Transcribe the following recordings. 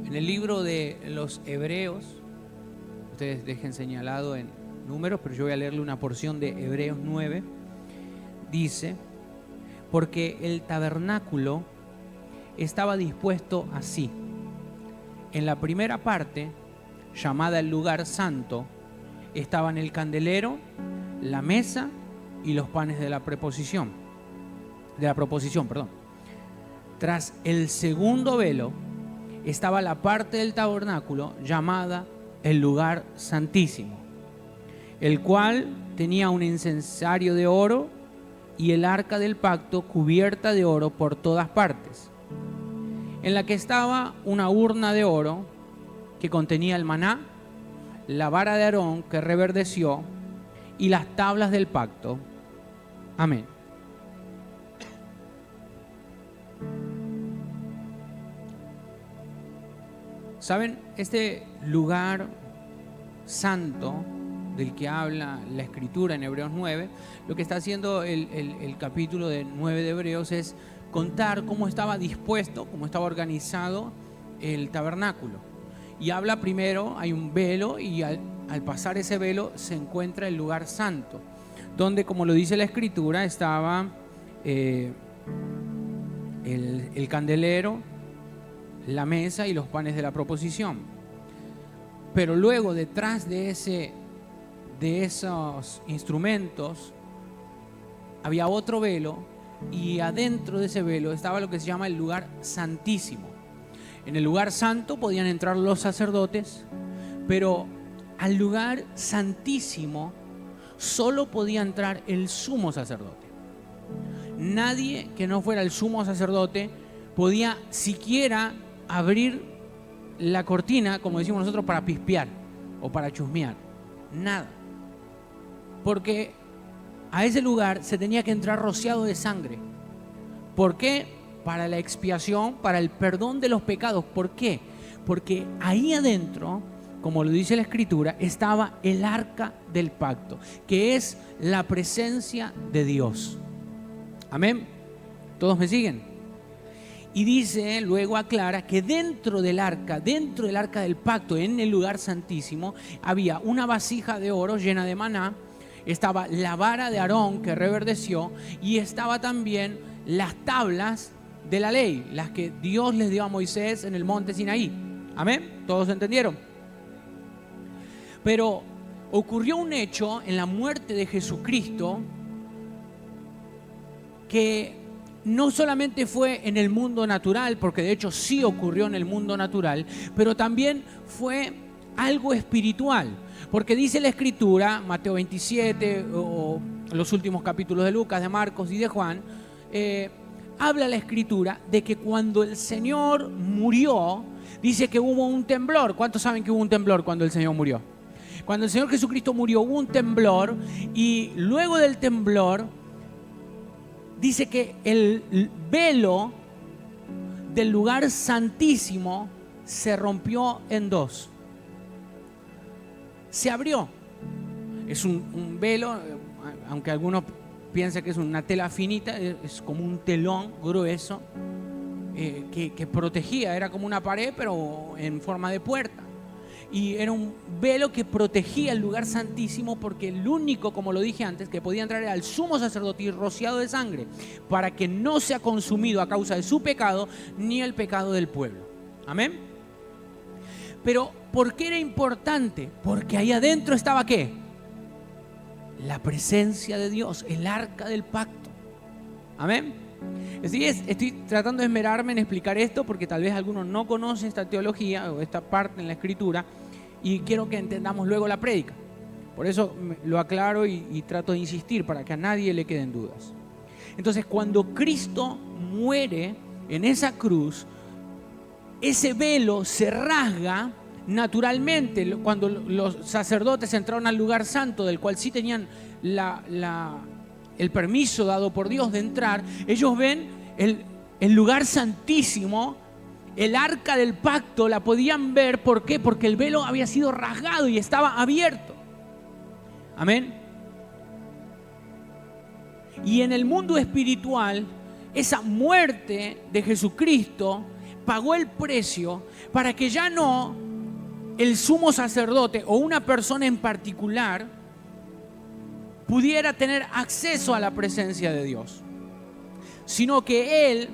En el libro de los Hebreos, ustedes dejen señalado en números, pero yo voy a leerle una porción de Hebreos 9, dice: porque el tabernáculo estaba dispuesto así. En la primera parte, llamada el lugar santo, estaban el candelero, la mesa y los panes de la proposición. Tras el segundo velo estaba la parte del tabernáculo llamada el lugar santísimo, el cual tenía un incensario de oro y el arca del pacto cubierta de oro por todas partes, en la que estaba una urna de oro que contenía el maná, la vara de Aarón que reverdeció y las tablas del pacto. Amén. ¿Saben? Este lugar santo del que habla la Escritura en Hebreos 9, lo que está haciendo el capítulo 9 de Hebreos es contar cómo estaba dispuesto, cómo estaba organizado el tabernáculo. Y habla primero, hay un velo y al pasar ese velo se encuentra el lugar santo, donde, como lo dice la Escritura, estaba el candelero, la mesa y los panes de la proposición. Pero luego, detrás de esos instrumentos había otro velo, y adentro de ese velo estaba lo que se llama el lugar santísimo. En el lugar santo podían entrar los sacerdotes, pero al lugar santísimo solo podía entrar el sumo sacerdote. Nadie que no fuera el sumo sacerdote podía siquiera abrir la cortina, como decimos nosotros, para pispear o para chusmear. Nada. Porque a ese lugar se tenía que entrar rociado de sangre. ¿Por qué? Para la expiación, para el perdón de los pecados. ¿Por qué? Porque ahí adentro, como lo dice la Escritura, estaba el arca del pacto, que es la presencia de Dios. Amén. ¿Todos me siguen? Y dice, luego aclara que dentro del arca del pacto, en el lugar santísimo, había una vasija de oro llena de maná, estaba la vara de Aarón que reverdeció, y estaba también las tablas de la ley, las que Dios les dio a Moisés en el monte Sinaí. ¿Amén? ¿Todos entendieron? Pero ocurrió un hecho en la muerte de Jesucristo que no solamente fue en el mundo natural, porque de hecho sí ocurrió en el mundo natural, pero también fue algo espiritual. Porque dice la Escritura, Mateo 27 o los últimos capítulos de Lucas, de Marcos y de Juan, habla la Escritura de que cuando el Señor murió, dice que hubo un temblor. ¿Cuántos saben que hubo un temblor cuando el Señor murió? Cuando el Señor Jesucristo murió hubo un temblor, y luego del temblor dice que el velo del lugar santísimo se rompió en dos. Se abrió. Es un velo, aunque algunos piensan que es una tela finita, es como un telón grueso que protegía, era como una pared pero en forma de puerta. Y era un velo que protegía el lugar santísimo, porque el único, como lo dije antes, que podía entrar era el sumo sacerdote y rociado de sangre, para que no sea consumido a causa de su pecado ni el pecado del pueblo. Amén. Pero ¿por qué era importante? Porque ahí adentro estaba ¿qué? La presencia de Dios, el arca del pacto. Amén. Estoy tratando de esmerarme en explicar esto, porque tal vez algunos no conocen esta teología o esta parte en la Escritura, y quiero que entendamos luego la prédica. Por eso lo aclaro y trato de insistir para que a nadie le queden dudas. Entonces, cuando Cristo muere en esa cruz, ese velo se rasga naturalmente. Cuando los sacerdotes entraron al lugar santo, del cual sí tenían el permiso dado por Dios de entrar, ellos ven el lugar santísimo, el arca del pacto, la podían ver. ¿Por qué? Porque el velo había sido rasgado y estaba abierto. Amén. Y en el mundo espiritual, esa muerte de Jesucristo pagó el precio para que ya no el sumo sacerdote o una persona en particular pudiera tener acceso a la presencia de Dios, sino que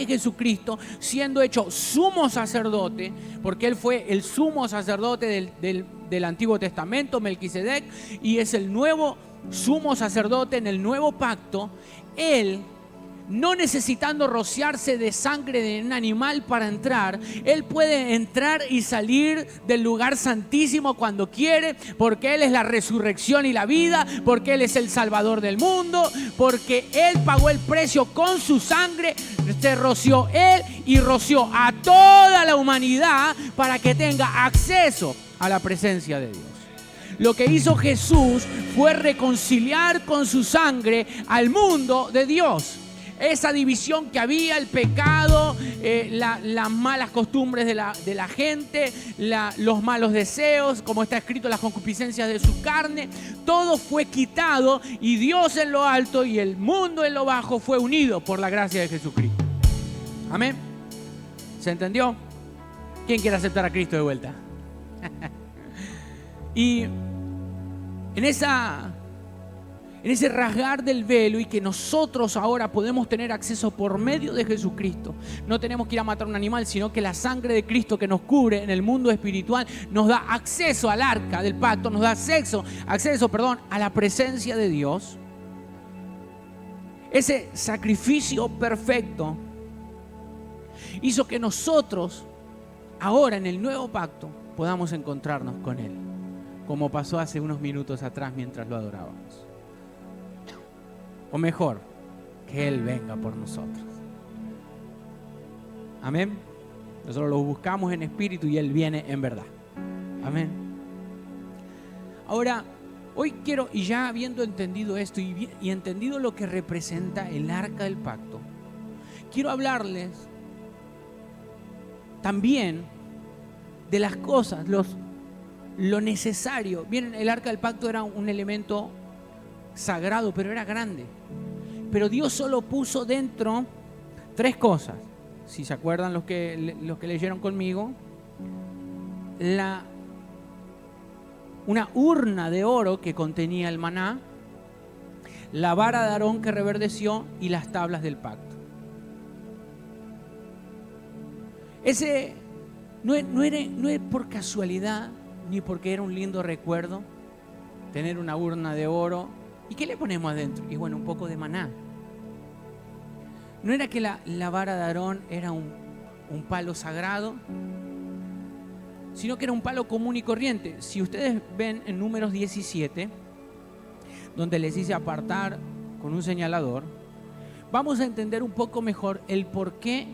Jesucristo, siendo hecho sumo sacerdote, porque Él fue el sumo sacerdote del Antiguo Testamento, Melquisedec, y es el nuevo sumo sacerdote en el nuevo pacto, Él, no necesitando rociarse de sangre de un animal para entrar, Él puede entrar y salir del lugar santísimo cuando quiere, porque Él es la resurrección y la vida, porque Él es el Salvador del mundo, porque Él pagó el precio con su sangre, se roció Él y roció a toda la humanidad para que tenga acceso a la presencia de Dios. Lo que hizo Jesús fue reconciliar con su sangre al mundo de Dios. Esa división que había, el pecado, las malas costumbres de la gente, los malos deseos, como está escrito, las concupiscencias de su carne, todo fue quitado y Dios en lo alto y el mundo en lo bajo fue unido por la gracia de Jesucristo. Amén. ¿Se entendió? ¿Quién quiere aceptar a Cristo de vuelta? Y en ese rasgar del velo, y que nosotros ahora podemos tener acceso por medio de Jesucristo. No tenemos que ir a matar un animal, sino que la sangre de Cristo que nos cubre en el mundo espiritual nos da acceso al arca del pacto, nos da acceso a la presencia de Dios. Ese sacrificio perfecto hizo que nosotros ahora en el nuevo pacto podamos encontrarnos con Él, como pasó hace unos minutos atrás mientras lo adorábamos. O mejor, que Él venga por nosotros. Amén. Nosotros lo buscamos en espíritu y Él viene en verdad. Amén. Ahora, hoy quiero, y ya habiendo entendido esto y entendido lo que representa el arca del pacto, quiero hablarles también de las cosas, lo necesario. Miren, el arca del pacto era un elemento sagrado, pero era grande. Pero Dios solo puso dentro 3 cosas. Si se acuerdan los que leyeron conmigo, una urna de oro que contenía el maná, la vara de Aarón que reverdeció y las tablas del pacto. Ese no es por casualidad ni porque era un lindo recuerdo tener una urna de oro. ¿Y qué le ponemos adentro? Y bueno, un poco de maná. No era que la vara de Aarón era un palo sagrado, sino que era un palo común y corriente. Si ustedes ven en Números 17, donde les dice apartar con un señalador, vamos a entender un poco mejor el porqué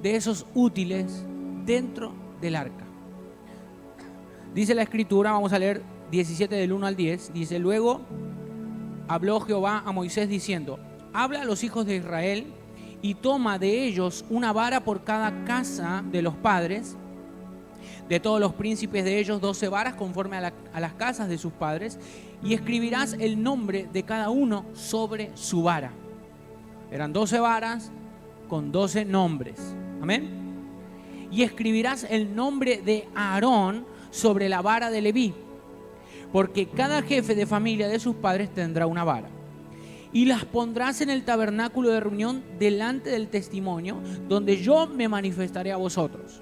de esos útiles dentro del arca. Dice la Escritura, vamos a leer 17 del 1 al 10, dice: luego habló Jehová a Moisés diciendo: habla a los hijos de Israel y toma de ellos una vara por cada casa de los padres, de todos los príncipes de ellos 12 varas conforme a las casas de sus padres, y escribirás el nombre de cada uno sobre su vara. Eran 12 varas con 12 nombres. Amén. Y escribirás el nombre de Aarón sobre la vara de Leví, porque cada jefe de familia de sus padres tendrá una vara. Y las pondrás en el tabernáculo de reunión delante del testimonio, donde yo me manifestaré a vosotros.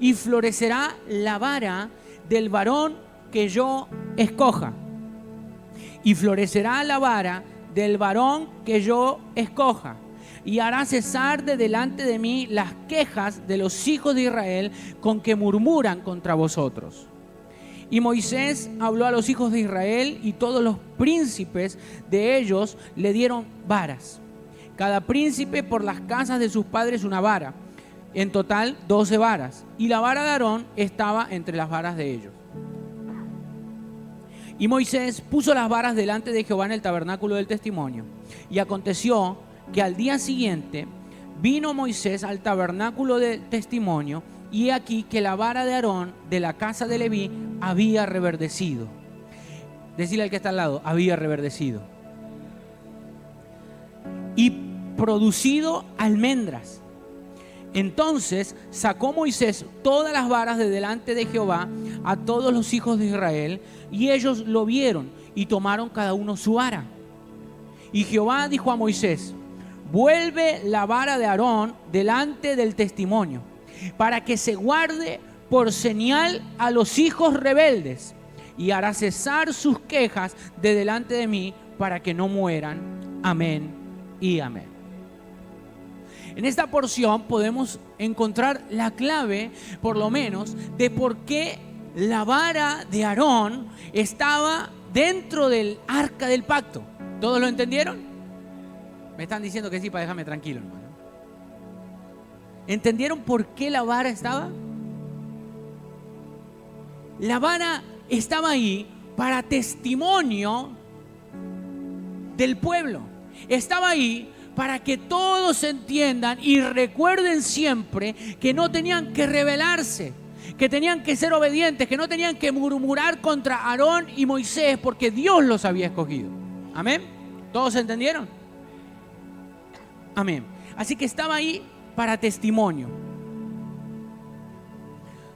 Y florecerá la vara del varón que yo escoja. Y florecerá la vara del varón que yo escoja. Y hará cesar de delante de mí las quejas de los hijos de Israel con que murmuran contra vosotros. Y Moisés habló a los hijos de Israel, y todos los príncipes de ellos le dieron varas. Cada príncipe por las casas de sus padres una vara. En total 12 varas. Y la vara de Aarón estaba entre las varas de ellos. Y Moisés puso las varas delante de Jehová en el tabernáculo del testimonio. Y aconteció que al día siguiente vino Moisés al tabernáculo del testimonio, y he aquí que la vara de Aarón de la casa de Leví había reverdecido. Decirle al que está al lado: había reverdecido. Y producido almendras. Entonces sacó Moisés todas las varas de delante de Jehová a todos los hijos de Israel, y ellos lo vieron y tomaron cada uno su vara. Y Jehová dijo a Moisés: vuelve la vara de Aarón delante del testimonio, para que se guarde por señal a los hijos rebeldes, y hará cesar sus quejas de delante de mí, para que no mueran. Amén y amén. En esta porción podemos encontrar la clave, por lo menos, de por qué la vara de Aarón estaba dentro del arca del pacto. ¿Todos lo entendieron? Me están diciendo que sí para dejarme tranquilo, hermano. ¿Entendieron por qué la vara estaba? La vara estaba ahí para testimonio del pueblo. Estaba ahí para que todos entiendan y recuerden siempre que no tenían que rebelarse, que tenían que ser obedientes, que no tenían que murmurar contra Aarón y Moisés, porque Dios los había escogido. Amén. ¿Todos entendieron? Amén. Así que estaba ahí para testimonio.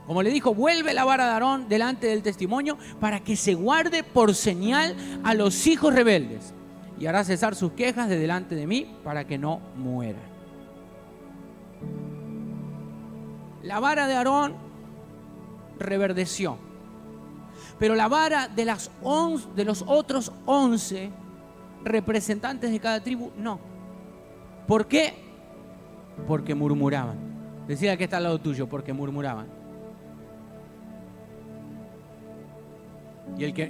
Como le dijo, vuelve la vara de Aarón delante del testimonio, para que se guarde por señal a los hijos rebeldes, y hará cesar sus quejas de delante de mí, para que no mueran. La vara de Aarón reverdeció, pero la vara de los otros 11 representantes de cada tribu no. ¿Por qué? Porque murmuraban. Decía que está al lado tuyo, porque murmuraban.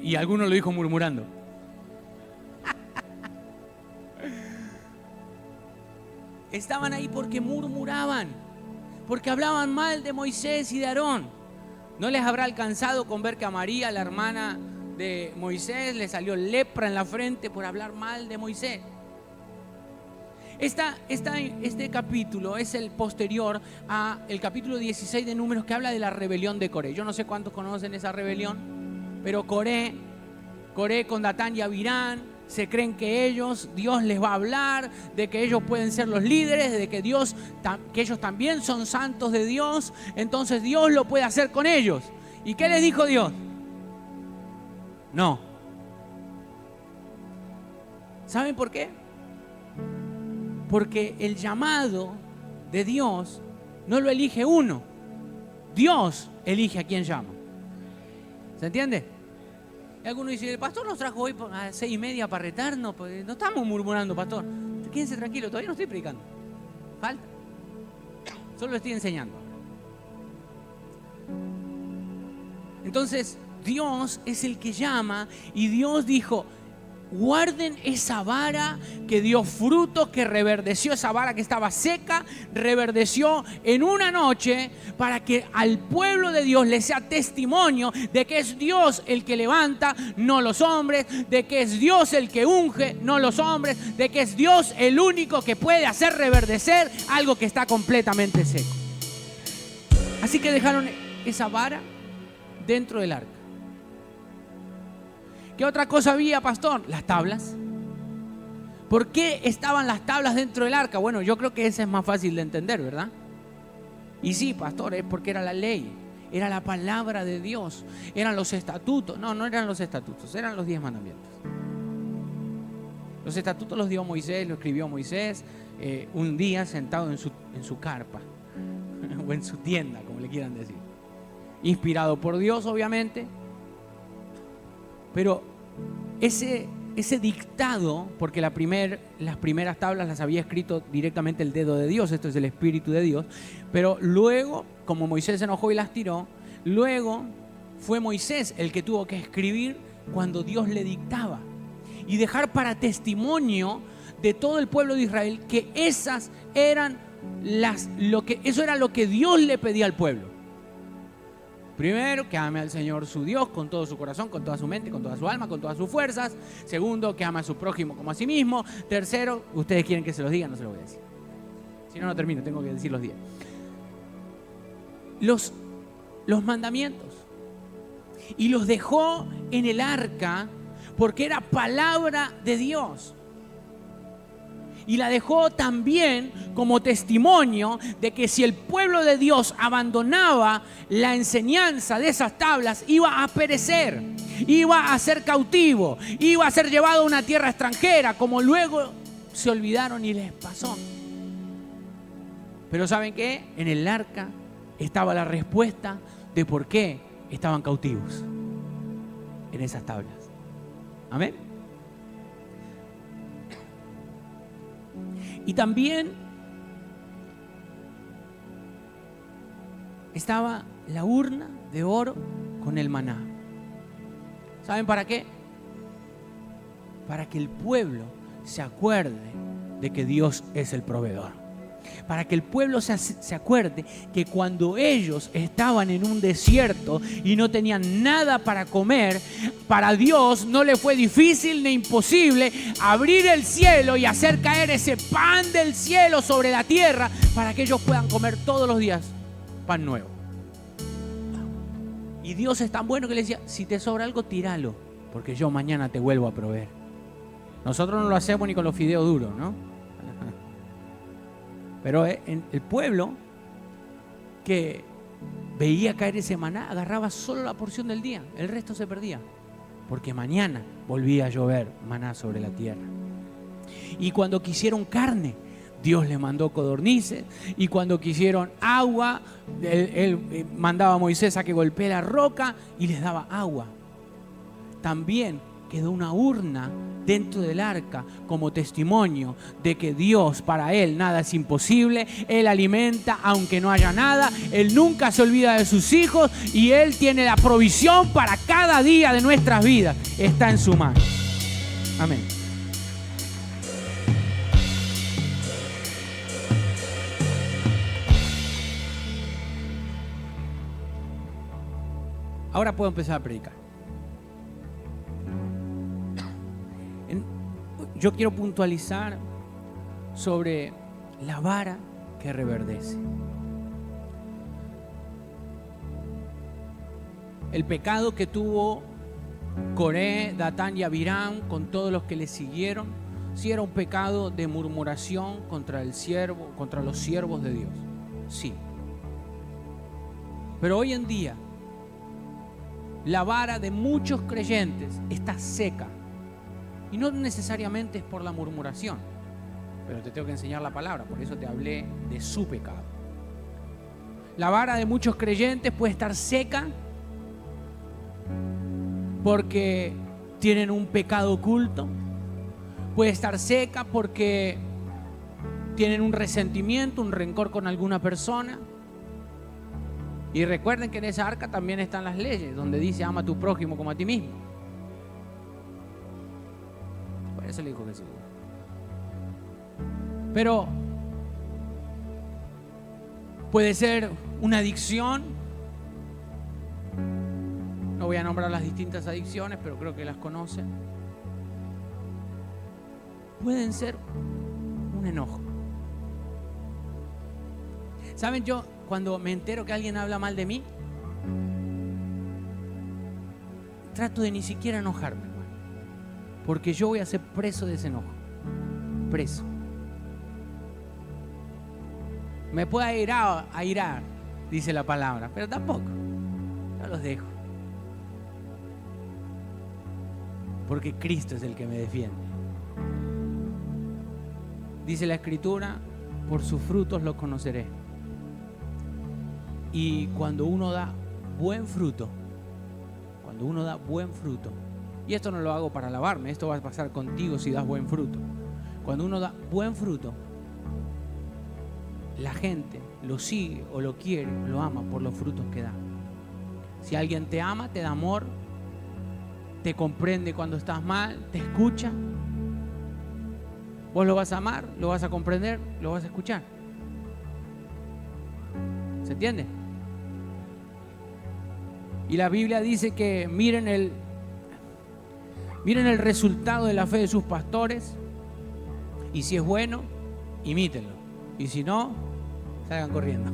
Y alguno lo dijo murmurando. Estaban ahí porque murmuraban, porque hablaban mal de Moisés y de Aarón. ¿No les habrá alcanzado con ver que a María, la hermana de Moisés, le salió lepra en la frente por hablar mal de Moisés? Este capítulo es el posterior al capítulo 16 de Números, que habla de la rebelión de Coré. Yo no sé cuántos conocen esa rebelión, pero Coré con Datán y Abirán se creen que Dios les va a hablar, de que ellos pueden ser los líderes, de que ellos también son santos de Dios, entonces Dios lo puede hacer con ellos. ¿Y qué les dijo Dios? No. ¿Saben por qué? Porque el llamado de Dios no lo elige uno. Dios elige a quien llama. ¿Se entiende? Y alguno dice: el pastor nos trajo hoy a 6:30 para retarnos, pues no estamos murmurando, pastor. Quédense tranquilo, todavía no estoy predicando. Falta. Solo lo estoy enseñando. Entonces, Dios es el que llama, y Dios dijo: guarden esa vara que dio frutos, que reverdeció, esa vara que estaba seca, reverdeció en una noche, para que al pueblo de Dios le sea testimonio de que es Dios el que levanta, no los hombres, de que es Dios el que unge, no los hombres, de que es Dios el único que puede hacer reverdecer algo que está completamente seco. Así que dejaron esa vara dentro del arca. ¿Qué otra cosa había, pastor? Las tablas. ¿Por qué estaban las tablas dentro del arca? Bueno, yo creo que esa es más fácil de entender, ¿verdad? Y sí, pastor, es porque era la ley, era la palabra de Dios, eran los estatutos. No eran los estatutos, eran los 10 mandamientos. Los estatutos los dio Moisés, lo escribió Moisés un día sentado en su carpa o en su tienda, como le quieran decir. Inspirado por Dios, obviamente. Pero ese dictado, porque las primeras tablas las había escrito directamente el dedo de Dios, esto es el Espíritu de Dios, pero luego, como Moisés se enojó y las tiró, luego fue Moisés el que tuvo que escribir cuando Dios le dictaba y dejar para testimonio de todo el pueblo de Israel que eso era lo que Dios le pedía al pueblo. Primero, que ame al Señor su Dios con todo su corazón, con toda su mente, con toda su alma, con todas sus fuerzas. Segundo, que ame a su prójimo como a sí mismo. Tercero, ustedes quieren que se los diga, no se los voy a decir. Si no, no termino, tengo que decir los 10. Los mandamientos. Y los dejó en el arca porque era palabra de Dios. Y la dejó también como testimonio de que si el pueblo de Dios abandonaba la enseñanza de esas tablas, iba a perecer, iba a ser cautivo, iba a ser llevado a una tierra extranjera, como luego se olvidaron y les pasó. Pero ¿saben qué? En el arca estaba la respuesta de por qué estaban cautivos en esas tablas. Amén. Y también estaba la urna de oro con el maná. ¿Saben para qué? Para que el pueblo se acuerde de que Dios es el proveedor. Para que el pueblo se acuerde que cuando ellos estaban en un desierto y no tenían nada para comer, para Dios no le fue difícil ni imposible abrir el cielo y hacer caer ese pan del cielo sobre la tierra para que ellos puedan comer todos los días pan nuevo. Y Dios es tan bueno que le decía, si te sobra algo, tíralo, porque yo mañana te vuelvo a proveer. Nosotros no lo hacemos ni con los fideos duros, ¿no? Pero el pueblo que veía caer ese maná agarraba solo la porción del día, el resto se perdía, porque mañana volvía a llover maná sobre la tierra. Y cuando quisieron carne, Dios les mandó codornices, y cuando quisieron agua, él mandaba a Moisés a que golpee la roca y les daba agua. También quedó una urna dentro del arca como testimonio de que Dios, para Él nada es imposible. Él alimenta aunque no haya nada. Él nunca se olvida de sus hijos y Él tiene la provisión para cada día de nuestras vidas. Está en su mano. Amén. Ahora puedo empezar a predicar. Yo quiero puntualizar sobre la vara que reverdece. El pecado que tuvo Coré, Datán y Abiram con todos los que le siguieron, sí era un pecado de murmuración contra los siervos de Dios. Sí. Pero hoy en día, la vara de muchos creyentes está seca. Y no necesariamente es por la murmuración, pero te tengo que enseñar la palabra, por eso te hablé de su pecado. La vara de muchos creyentes puede estar seca porque tienen un pecado oculto, puede estar seca porque tienen un resentimiento, un rencor con alguna persona. Y recuerden que en esa arca también están las leyes, donde dice ama a tu prójimo como a ti mismo. Eso le dijo Jesús. Pero puede ser una adicción. No voy a nombrar las distintas adicciones, pero creo que las conocen. Pueden ser un enojo. ¿Saben? Yo cuando me entero que alguien habla mal de mí, trato de ni siquiera enojarme. Porque yo voy a ser preso de ese enojo. Preso. Me puedo airar, dice la palabra, pero tampoco. Yo los dejo. Porque Cristo es el que me defiende. Dice la Escritura, por sus frutos los conoceré. Y cuando uno da buen fruto, y esto no lo hago para alabarme, esto va a pasar contigo si das buen fruto. Cuando uno da buen fruto, la gente lo sigue o lo quiere, lo ama por los frutos que da. Si alguien te ama, te da amor, te comprende cuando estás mal, te escucha, vos lo vas a amar, lo vas a comprender, lo vas a escuchar. ¿Se entiende? Y la Biblia dice que miren el resultado de la fe de sus pastores, y si es bueno, imítenlo, y si no, salgan corriendo.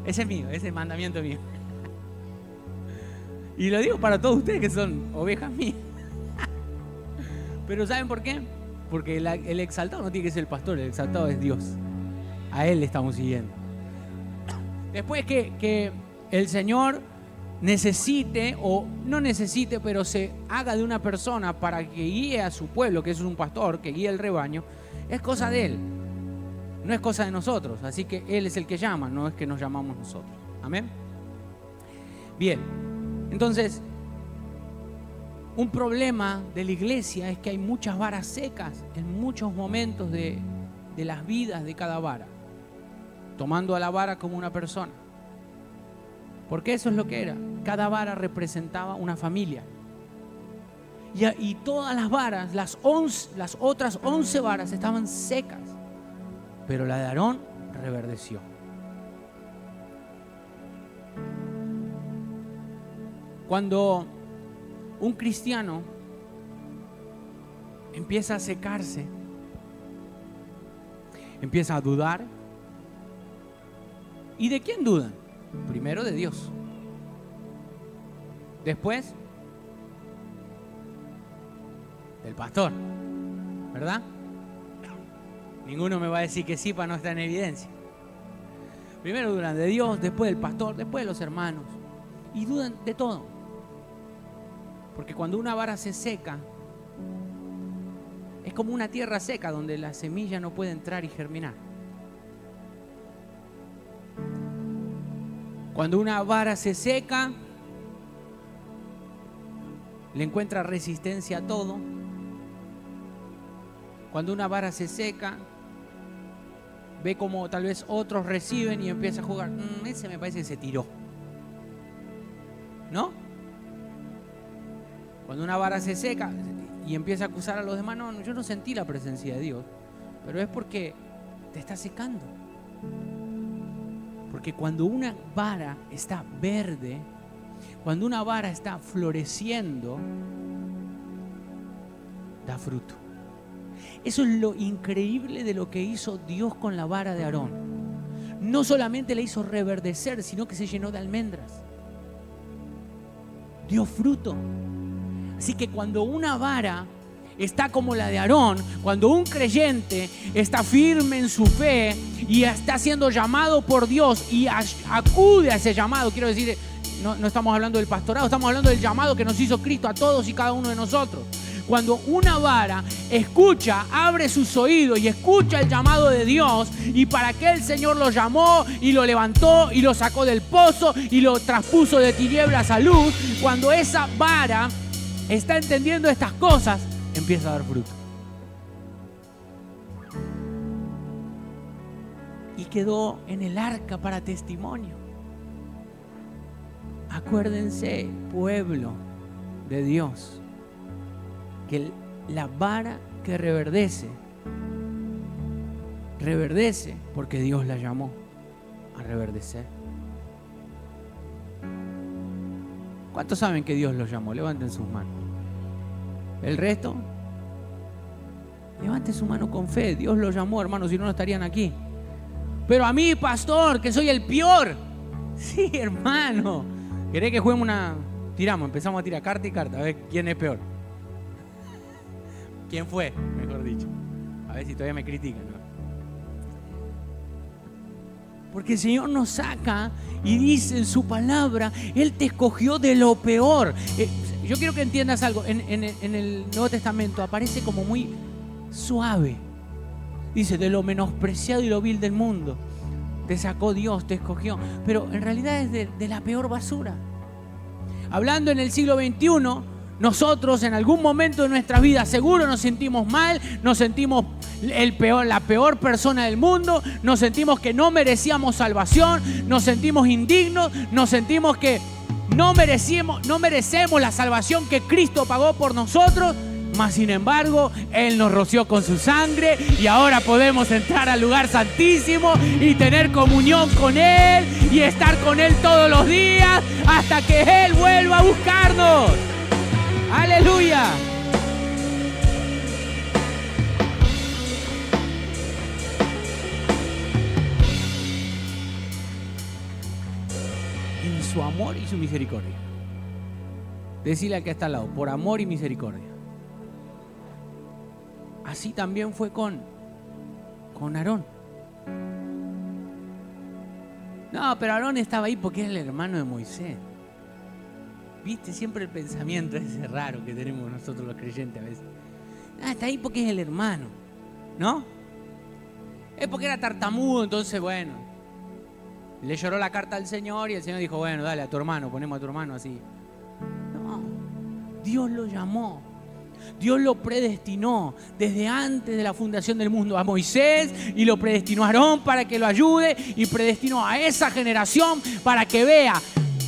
Ese es mío, ese es mandamiento mío. Y lo digo para todos ustedes que son ovejas mías. Pero ¿saben por qué? Porque el exaltado no tiene que ser el pastor, el exaltado es Dios. A Él le estamos siguiendo. Después que el Señor necesite o no necesite, pero se haga de una persona para que guíe a su pueblo, que es un pastor, que guíe el rebaño, es cosa de Él, no es cosa de nosotros. Así que Él es el que llama, no es que nos llamamos nosotros. Amén. Bien, entonces, un problema de la iglesia es que hay muchas varas secas en muchos momentos de las vidas de cada vara, tomando a la vara como una persona. Porque eso es lo que era. Cada vara representaba una familia. Y todas las varas, las otras 11 varas estaban secas. Pero la de Aarón reverdeció. Cuando un cristiano empieza a secarse, empieza a dudar. ¿Y de quién dudan? Primero de Dios. Después del pastor, ¿verdad? Ninguno me va a decir que sí para no estar en evidencia. Primero dudan de Dios, después del pastor, después de los hermanos. Y dudan de todo. Porque cuando una vara se seca, es como una tierra seca donde la semilla no puede entrar y germinar. Cuando una vara se seca, le encuentra resistencia a todo. Cuando una vara se seca, ve como tal vez otros reciben y empieza a jugar. Ese me parece que se tiró, ¿no? Cuando una vara se seca y empieza a acusar a los demás, no, yo no sentí la presencia de Dios, pero es porque te está secando. Porque cuando una vara está verde, cuando una vara está floreciendo, da fruto. Eso es lo increíble de lo que hizo Dios con la vara de Aarón. No solamente la hizo reverdecer, sino que se llenó de almendras. Dio fruto. Así que cuando una vara está como la de Aarón, cuando un creyente está firme en su fe y está siendo llamado por Dios y acude a ese llamado, quiero decir, no estamos hablando del pastorado, estamos hablando del llamado que nos hizo Cristo a todos y cada uno de nosotros. Cuando una vara escucha, abre sus oídos y escucha el llamado de Dios, y para qué el Señor lo llamó y lo levantó y lo sacó del pozo y lo traspuso de tinieblas a luz, cuando esa vara está entendiendo estas cosas, empieza a dar fruto. Y quedó en el arca para testimonio. Acuérdense, pueblo de Dios, que la vara que reverdece porque Dios la llamó a reverdecer. ¿Cuántos saben que Dios los llamó? Levanten sus manos. ¿El resto? Levanten su mano con fe. Dios los llamó, hermanos, si no, no estarían aquí. Pero a mí, pastor, que soy el peor. Sí, hermano. ¿Querés que juguemos una? Tiramos, empezamos a tirar carta y carta. A ver quién es peor. ¿Quién fue? Mejor dicho. A ver si todavía me critican, ¿no? Porque el Señor nos saca y dice en su palabra, Él te escogió de lo peor. Yo quiero que entiendas algo. En el Nuevo Testamento aparece como muy suave. Dice, de lo menospreciado y lo vil del mundo. Te sacó Dios, te escogió. Pero en realidad es de la peor basura. Hablando en el siglo XXI, nosotros en algún momento de nuestras vidas seguro nos sentimos mal, nos sentimos la peor persona del mundo, nos sentimos que no merecíamos salvación, nos sentimos indignos, nos sentimos que no merecemos la salvación que Cristo pagó por nosotros, mas sin embargo Él nos roció con su sangre y ahora podemos entrar al lugar santísimo y tener comunión con Él y estar con Él todos los días hasta que Él vuelva a buscarnos. ¡Aleluya! En su amor y su misericordia. Decile al que está al lado, por amor y misericordia. así también fue con Aarón. No, pero Aarón estaba ahí porque era el hermano de Moisés. ¿Viste? Siempre el pensamiento ese raro que tenemos nosotros los creyentes a veces. Está ahí porque es el hermano, ¿no? Es porque era tartamudo, entonces bueno, le lloró la carta al Señor y el Señor dijo, bueno, dale a tu hermano, ponemos a tu hermano así. No, Dios lo llamó. Dios lo predestinó desde antes de la fundación del mundo a Moisés y lo predestinó a Aarón para que lo ayude y predestinó a esa generación para que vea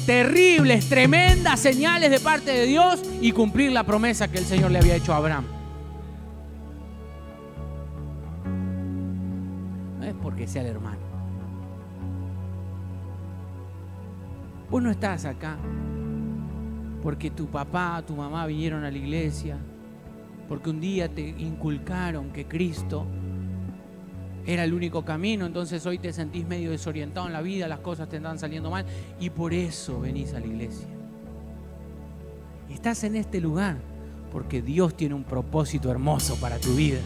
terribles, tremendas señales de parte de Dios y cumplir la promesa que el Señor le había hecho a Abraham. No es porque sea el hermano. Vos no estás acá porque tu papá, tu mamá vinieron a la iglesia, porque un día te inculcaron que Cristo era el único camino, entonces hoy te sentís medio desorientado en la vida, las cosas te están saliendo mal y por eso venís a la iglesia. Estás en este lugar porque Dios tiene un propósito hermoso para tu vida.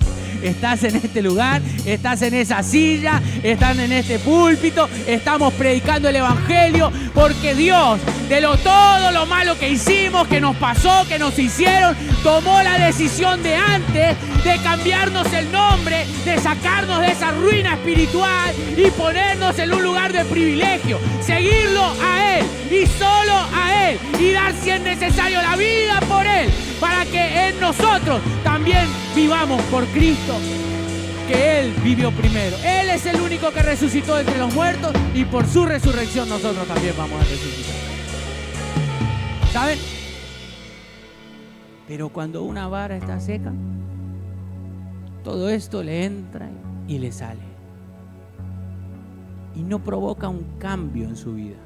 Estás en este lugar, estás en esa silla, están en este púlpito, estamos predicando el evangelio porque Dios, de todo lo malo que hicimos, que nos pasó, que nos hicieron, tomó la decisión de antes de cambiarnos el nombre, de sacarnos de esa ruina espiritual y ponernos en un lugar de privilegio, seguirlo a Él y solo a Él y dar si es necesario la vida por Él, para que en nosotros también vivamos por Cristo, que Él vivió primero. Él es el único que resucitó entre los muertos y por su resurrección nosotros también vamos a resucitar. ¿Saben? Pero cuando una vara está seca, todo esto le entra y le sale. Y no provoca un cambio en su vida.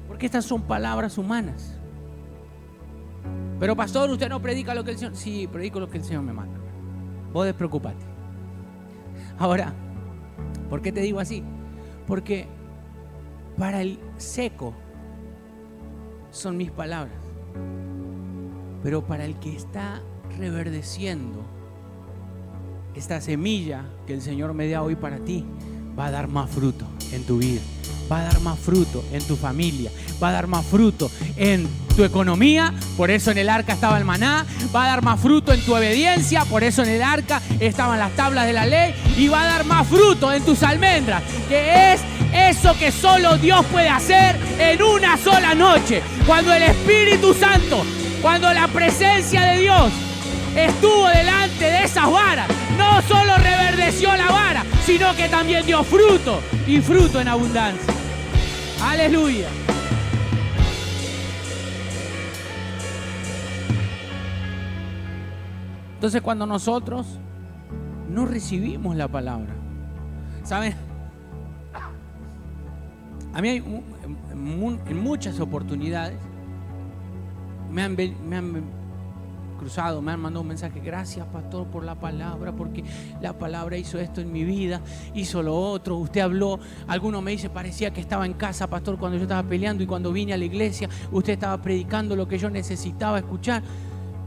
Porque estas son palabras humanas. Pero pastor, usted no predica lo que el Señor... Sí, predico lo que el Señor me manda. Vos despreocupate. Ahora, ¿por qué te digo así? Porque para el seco son mis palabras. Pero para el que está reverdeciendo, esta semilla que el Señor me da hoy para ti, va a dar más fruto en tu vida. Va a dar más fruto en tu familia, va a dar más fruto en tu economía, por eso en el arca estaba el maná, va a dar más fruto en tu obediencia, por eso en el arca estaban las tablas de la ley, y va a dar más fruto en tus almendras, que es eso que solo Dios puede hacer en una sola noche, cuando el Espíritu Santo, cuando la presencia de Dios estuvo delante de esas varas, no solo reverdeció la vara, sino que también dio fruto, y fruto en abundancia. Aleluya. Entonces, cuando nosotros no recibimos la palabra, ¿saben? A mí en muchas oportunidades me han cruzado, me han mandado un mensaje: gracias pastor por la palabra, porque la palabra hizo esto en mi vida, hizo lo otro, usted habló. Alguno me dice: parecía que estaba en casa, pastor, cuando yo estaba peleando, y cuando vine a la iglesia usted estaba predicando lo que yo necesitaba escuchar.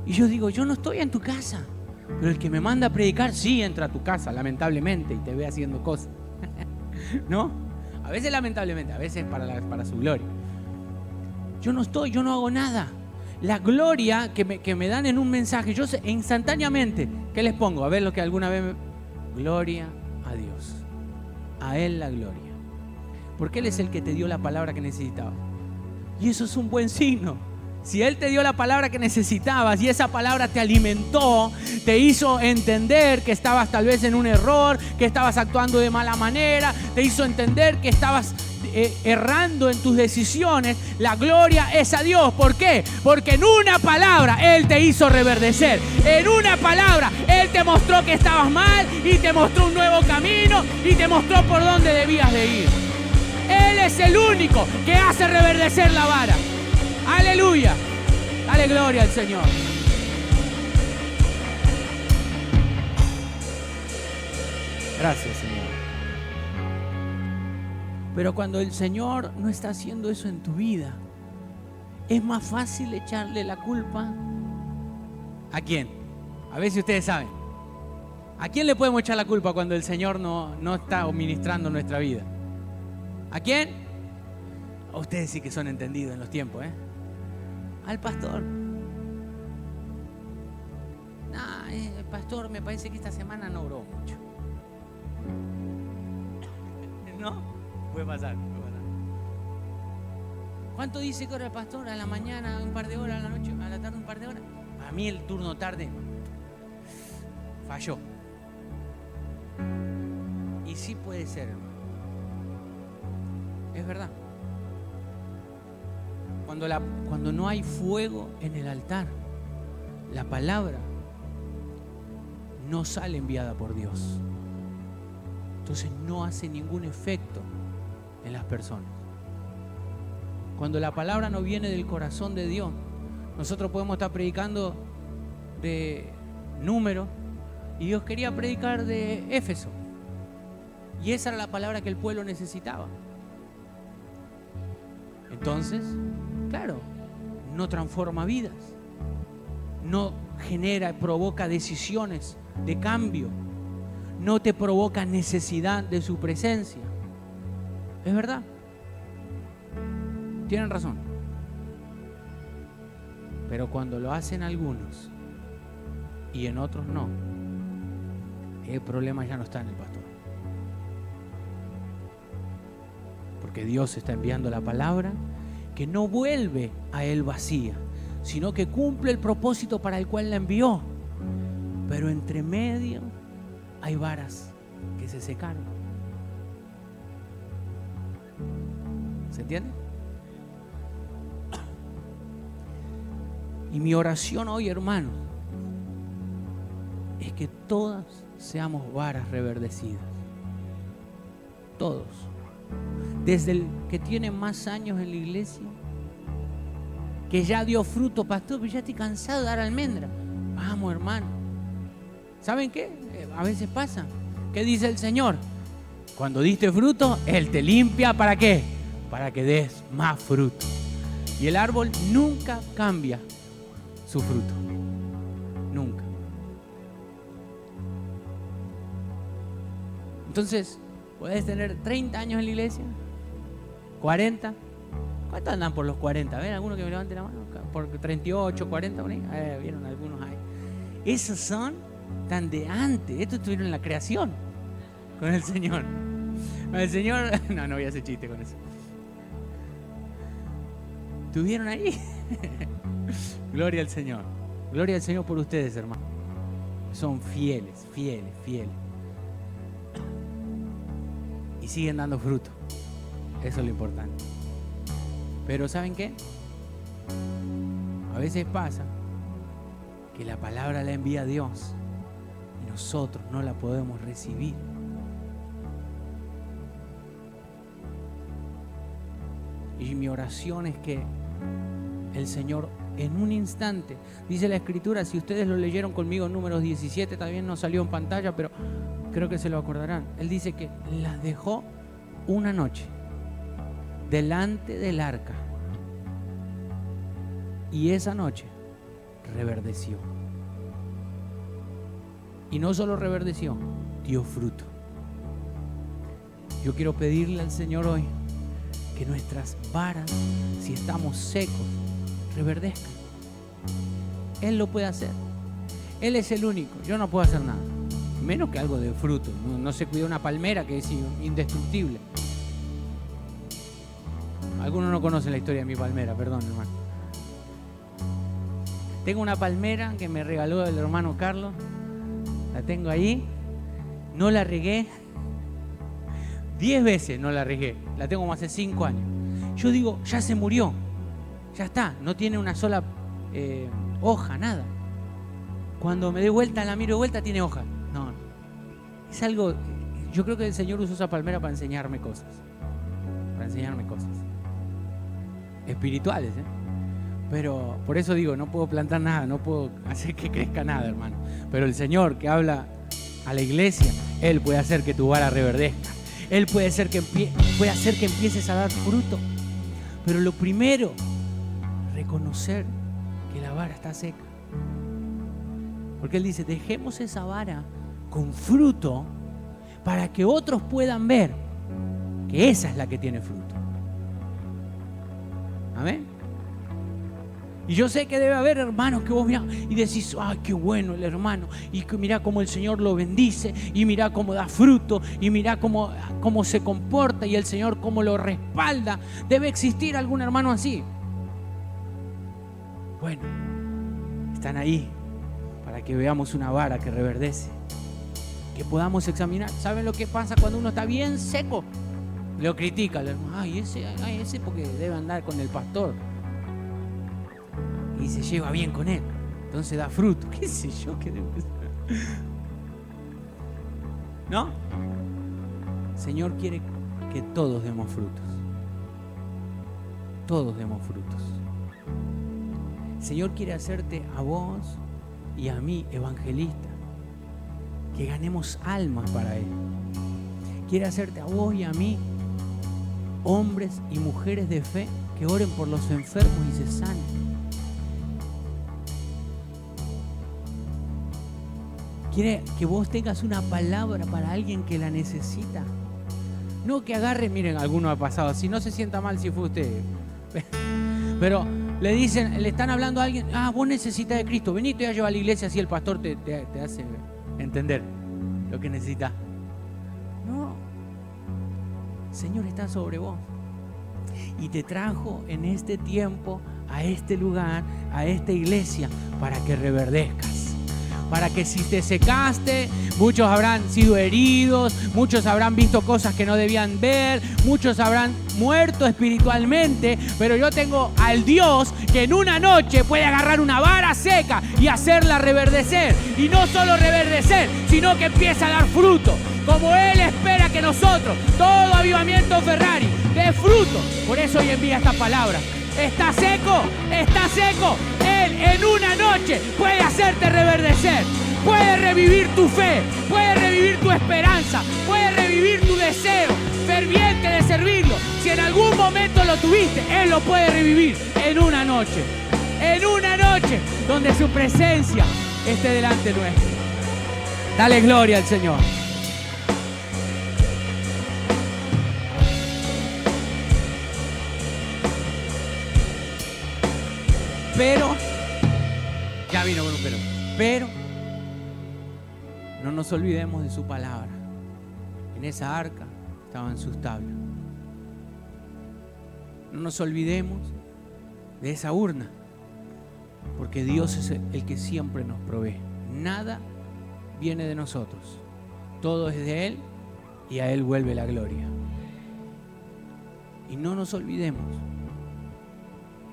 Y yo digo: yo no estoy en tu casa, pero el que me manda a predicar sí entra a tu casa, lamentablemente, y te ve haciendo cosas. ¿No? A veces lamentablemente, a veces para su gloria. Yo no hago nada. La gloria que me dan en un mensaje, yo sé instantáneamente, ¿qué les pongo? A ver lo que alguna vez gloria a Dios. A Él la gloria. Porque Él es el que te dio la palabra que necesitabas. Y eso es un buen signo. Si Él te dio la palabra que necesitabas y esa palabra te alimentó, te hizo entender que estabas tal vez en un error, que estabas actuando de mala manera, te hizo entender que estabas errando en tus decisiones, la gloria es a Dios. ¿Por qué? Porque en una palabra Él te hizo reverdecer. En una palabra Él te mostró que estabas mal y te mostró un nuevo camino y te mostró por dónde debías de ir. Él es el único que hace reverdecer la vara. Aleluya. Dale gloria al Señor. Gracias, Señor. Pero cuando el Señor no está haciendo eso en tu vida, es más fácil echarle la culpa. ¿A quién? A ver si ustedes saben. ¿A quién le podemos echar la culpa cuando el Señor no está ministrando nuestra vida? ¿A quién? A ustedes sí que son entendidos en los tiempos, ¿eh? Al pastor. El pastor me parece que esta semana no oró mucho. ¿No? Puede pasar. ¿Cuánto dice que ora el pastor? ¿A la mañana un par de horas, a la noche, a la tarde un par de horas? Para mí el turno tarde falló. Y sí puede ser, hermano. Es verdad. Cuando no hay fuego en el altar, la palabra no sale enviada por Dios. Entonces no hace ningún efecto en las personas. Cuando la palabra no viene del corazón de Dios, nosotros podemos estar predicando de Números y Dios quería predicar de Éfeso. Y esa era la palabra que el pueblo necesitaba. Entonces, claro, no transforma vidas, no genera, provoca decisiones de cambio, no te provoca necesidad de su presencia. ¿Es verdad? Tienen razón. Pero cuando lo hacen algunos y en otros no, el problema ya no está en el pastor. Porque Dios está enviando la palabra que no vuelve a él vacía, sino que cumple el propósito para el cual la envió. Pero entre medio hay varas que se secaron. ¿Se entiende? Y mi oración hoy, hermano, es que todas seamos varas reverdecidas. Todos. Desde el que tiene más años en la iglesia, que ya dio fruto, pastor, pero ya estoy cansado de dar almendra. Vamos, hermano. ¿Saben qué? A veces pasa. ¿Qué dice el Señor? Cuando diste fruto, Él te limpia. ¿Para qué? Para que des más fruto. Y el árbol nunca cambia su fruto. Nunca. Entonces, puedes tener 30 años en la iglesia, 40. ¿Cuántos andan por los 40? ¿Ven? ¿Alguno que me levante la mano? Por 38, 40, vieron algunos ahí. Esos son tan de antes. Estos estuvieron en la creación con el Señor. Con el Señor, no voy a hacer chiste con eso. ¿Estuvieron ahí? Gloria al Señor. Gloria al Señor por ustedes, hermanos. Son fieles, fieles, fieles. Y siguen dando fruto. Eso es lo importante. Pero ¿saben qué? A veces pasa que la palabra la envía Dios y nosotros no la podemos recibir. Y mi oración es que el Señor en un instante, dice la Escritura, si ustedes lo leyeron conmigo en Números 17, también no salió en pantalla, pero creo que se lo acordarán. Él dice que las dejó una noche delante del arca y esa noche reverdeció. Y no solo reverdeció, dio fruto. Yo quiero pedirle al Señor hoy que nuestras varas, si estamos secos, reverdezcan. Él lo puede hacer. Él es el único. Yo no puedo hacer nada. Menos que algo de fruto. No se cuida una palmera que es indestructible. Algunos no conocen la historia de mi palmera, perdón, hermano. Tengo una palmera que me regaló el hermano Carlos. La tengo ahí. No la regué. 10 veces no la regué. La tengo como hace 5 años. Yo digo, ya se murió. Ya está. No tiene una sola hoja, nada. Cuando me dé vuelta, la miro de vuelta, tiene hoja. No. Es algo... Yo creo que el Señor usó esa palmera para enseñarme cosas. Para enseñarme cosas. Espirituales, ¿eh? Pero por eso digo, no puedo plantar nada, no puedo hacer que crezca nada, hermano. Pero el Señor que habla a la iglesia, Él puede hacer que tu vara reverdezca. Él puede hacer que empieces a dar fruto. Pero lo primero, reconocer que la vara está seca. Porque Él dice, dejemos esa vara con fruto para que otros puedan ver que esa es la que tiene fruto. Amén. Y yo sé que debe haber hermanos que vos mirá y decís, ay, qué bueno el hermano, y que mirá cómo el Señor lo bendice, y mirá cómo da fruto, y mirá cómo se comporta, y el Señor cómo lo respalda. Debe existir algún hermano así. Bueno, están ahí para que veamos una vara que reverdece, que podamos examinar. ¿Saben lo que pasa cuando uno está bien seco? Lo critica el hermano, ay, ese porque debe andar con el pastor y se lleva bien con él, entonces da fruto. ¿Qué sé yo? ¿Qué debe ser? ¿No? El Señor quiere que todos demos frutos. Todos demos frutos. El Señor quiere hacerte a vos y a mí evangelista, que ganemos almas para Él. Quiere hacerte a vos y a mí hombres y mujeres de fe que oren por los enfermos y se sanen. Quiere que vos tengas una palabra para alguien que la necesita. No que agarre, miren, alguno ha pasado así, no se sienta mal si fue usted. Pero le dicen, le están hablando a alguien, vos necesitas de Cristo, vení, te voy a llevar a la iglesia, así el pastor te hace entender lo que necesitas. No, el Señor está sobre vos y te trajo en este tiempo a este lugar, a esta iglesia, para que reverdezcas. Para que si te secaste, muchos habrán sido heridos, muchos habrán visto cosas que no debían ver, muchos habrán muerto espiritualmente, pero yo tengo al Dios que en una noche puede agarrar una vara seca y hacerla reverdecer. Y no solo reverdecer, sino que empieza a dar fruto. Como Él espera que nosotros, todo avivamiento Ferrari, dé fruto. Por eso hoy envía esta palabra. ¿Está seco? ¿Está seco? Él en una noche puede hacerte reverdecer, puede revivir tu fe, puede revivir tu esperanza, puede revivir tu deseo ferviente de servirlo. Si en algún momento lo tuviste, Él lo puede revivir en una noche donde su presencia esté delante nuestro. Dale gloria al Señor. Pero, ya vino con un pero no nos olvidemos de su palabra. En esa arca estaban sus tablas. No nos olvidemos de esa urna, porque Dios es el que siempre nos provee. Nada viene de nosotros, todo es de Él y a Él vuelve la gloria. Y no nos olvidemos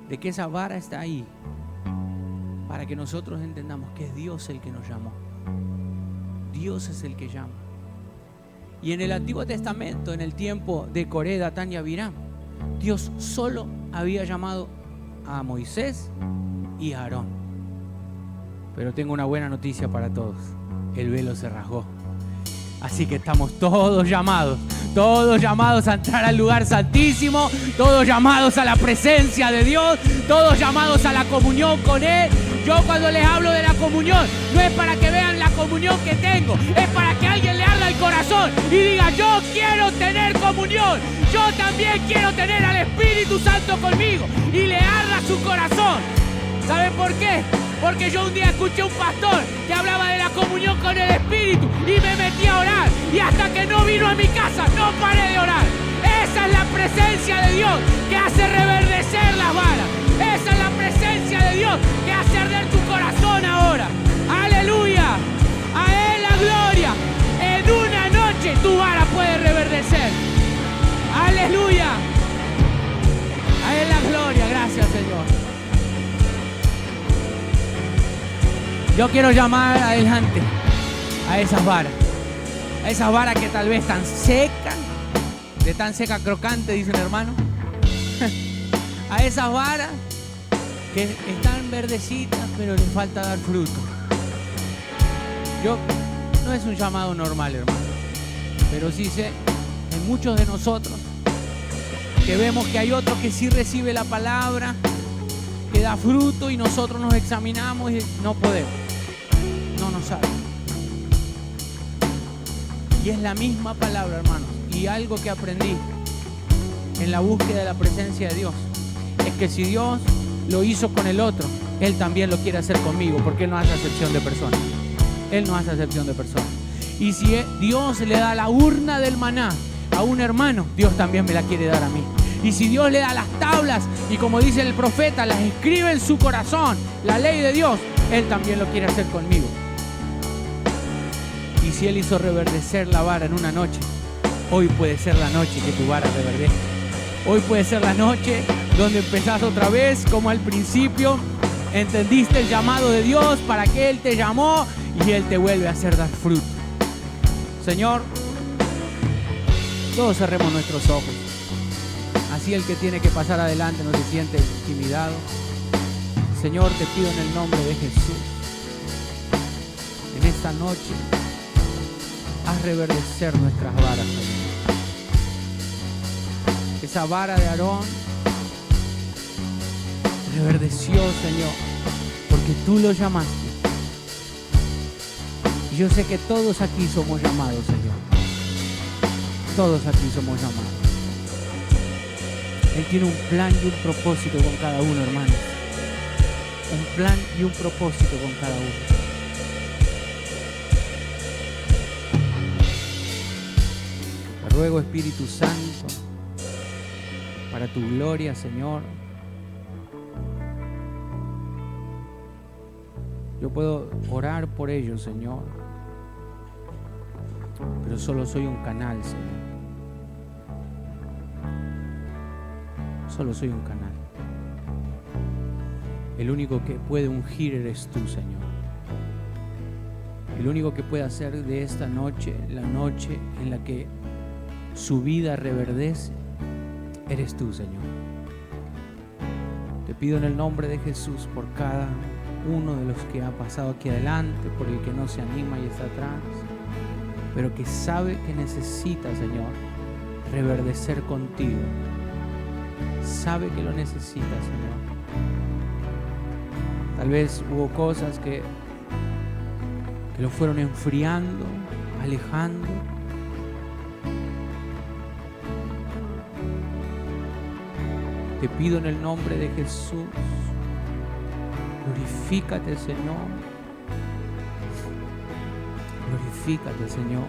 de que esa vara está ahí para que nosotros entendamos que es Dios el que nos llamó. Dios es el que llama. Y en el Antiguo Testamento, en el tiempo de Coré, Datán y Abiram, Dios solo había llamado a Moisés y a Aarón. Pero tengo una buena noticia para todos: el velo se rasgó. Así que estamos todos llamados a entrar al lugar santísimo, todos llamados a la presencia de Dios, todos llamados a la comunión con Él. Yo cuando les hablo de la comunión, no es para que vean la comunión que tengo, es para que alguien le arda el corazón y diga: yo quiero tener comunión, yo también quiero tener al Espíritu Santo conmigo, y le arda su corazón. ¿Saben por qué? Porque yo un día escuché a un pastor que hablaba de la comunión con el Espíritu y me metí a orar, y hasta que no vino a mi casa no paré de orar. Esa es la presencia de Dios que hace reverdecer las varas. Esa es la presencia de Dios que hace arder tu corazón ahora. ¡Aleluya! A Él la gloria. En una noche tu vara puede reverdecer. ¡Aleluya! A Él la gloria. Gracias, Señor. Yo quiero llamar adelante a esas varas que tal vez están secas, de tan seca crocante, dice un hermano. A esas varas que están verdecitas, pero les falta dar fruto. No es un llamado normal, hermano, pero sí sé, en muchos de nosotros, que vemos que hay otros que sí recibe la palabra, que da fruto, y nosotros nos examinamos y no podemos. Y es la misma palabra, hermanos. Y algo que aprendí en la búsqueda de la presencia de Dios es que si Dios lo hizo con el otro, Él también lo quiere hacer conmigo, porque Él no hace acepción de personas. Él no hace acepción de personas. Y si Dios le da la urna del maná a un hermano, Dios también me la quiere dar a mí. Y si Dios le da las tablas y, como dice el profeta, las escribe en su corazón, la ley de Dios, Él también lo quiere hacer conmigo. Y si Él hizo reverdecer la vara en una noche, hoy puede ser la noche que tu vara reverdezca. Hoy puede ser la noche donde empezás otra vez como al principio, entendiste el llamado de Dios, para que Él te llamó y Él te vuelve a hacer dar fruto. Señor, todos cerremos nuestros ojos. Así el que tiene que pasar adelante no se siente intimidado. Señor, te pido en el nombre de Jesús, en esta noche, haz reverdecer nuestras varas, Señor. Esa vara de Aarón reverdeció, Señor, porque tú lo llamaste. Y yo sé que todos aquí somos llamados, Señor. Todos aquí somos llamados. Él tiene un plan y un propósito con cada uno, hermanos. Un plan y un propósito con cada uno. Te ruego, Espíritu Santo, para tu gloria, Señor. Yo puedo orar por ellos, Señor, pero solo soy un canal, Señor. Solo soy un canal. El único que puede ungir eres tú, Señor. El único que puede hacer de esta noche la noche en la que su vida reverdece, eres tú, Señor. Te pido en el nombre de Jesús por cada uno de los que ha pasado aquí adelante, por el que no se anima y está atrás, pero que sabe que necesita, Señor, reverdecer contigo. Sabe que lo necesita, Señor. Tal vez hubo cosas que lo fueron enfriando, alejando. Te pido en el nombre de Jesús, glorifícate, Señor. Glorifícate, Señor.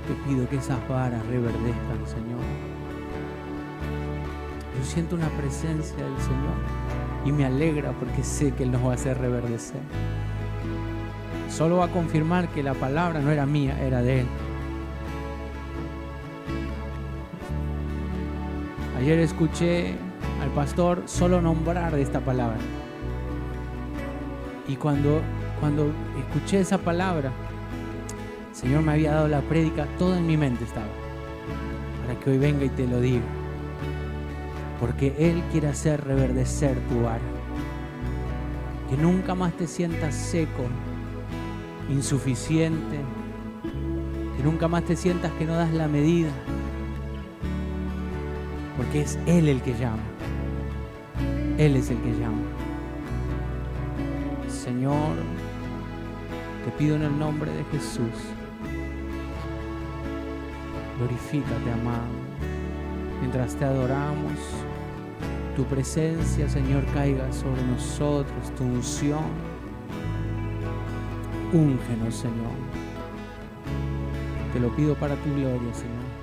Te pido que esas varas reverdezcan, Señor. Yo siento una presencia del Señor y me alegra porque sé que Él nos va a hacer reverdecer. Solo va a confirmar que la palabra no era mía, era de Él. Ayer escuché al pastor solo nombrar esta palabra. Y cuando escuché esa palabra, el Señor me había dado la prédica, todo en mi mente estaba, para que hoy venga y te lo diga. Porque Él quiere hacer reverdecer tu vara. Que nunca más te sientas seco, insuficiente. Que nunca más te sientas que no das la medida. Porque es Él el que llama. Él es el que llama. Señor, te pido en el nombre de Jesús, glorifícate, amado. Mientras te adoramos, tu presencia, Señor, caiga sobre nosotros, tu unción. Úngenos, Señor. Te lo pido para tu gloria, Señor.